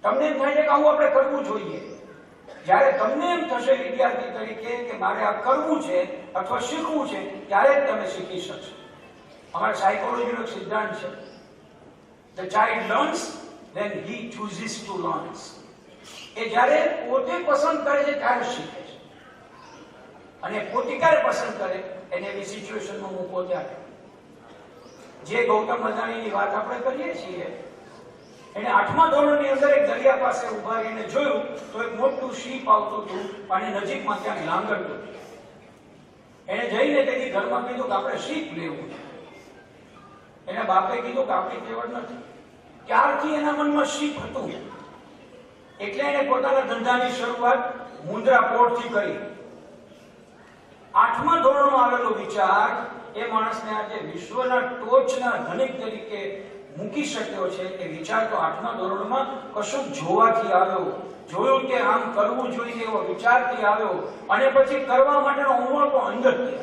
તમને એમ થાય છે કે આવું આપણે કરવું જોઈએ. જ્યારે તમને એમ થશે વિદ્યાર્થી તરીકે કે મારે આ કરવું છે અથવા શીખવું છે, ત્યારે જ તમે શીખી શકશો. અમારા સાયકોલોજીનો એક સિદ્ધાંત છે, the child learns then he chooses to learn. એ જ્યારે પોતે પસંદ કરે છે ત્યારે શીખે છે, અને પોતે ક્યારે પસંદ કરે એને એવી સિચ્યુએશનમાં મૂકો ત્યારે. જે ગૌતમ અદાણીની વાત આપણે કરીએ છીએ, એને 8મા ધોરણની અંદર એક દરિયા પાસે ઉભા રહીને જોયું તો એક મોટું શીપ આવતું હતું અને નજીકમાં ત્યાં લાંગરતું હતું. એને જઈને તેની ઘરમાં કીધું કે આપણે શીપ લેવું છે. એના બાપે કીધું કે આપણી તેવડ નથી. ત્યારથી એના મનમાં શીપ હતું, એટલે એને પોતાના ધંધાની શરૂઆત મુન્દ્રા પોર્ટથી કરી. 8મા ધોરણમાં આવેલો વિચાર એ માણસને આજે વિશ્વના ટોચના ધનિક તરીકે મૂકી શક્યો છે. એ વિચાર તો 8મા ધોરણમાં કશું જોવાથી આવ્યો, જોયું કે આમ કરવું જોઈએ એવો વિચારથી આવ્યો, અને પછી કરવા માટેનો હોમવર્ક અંદરથી.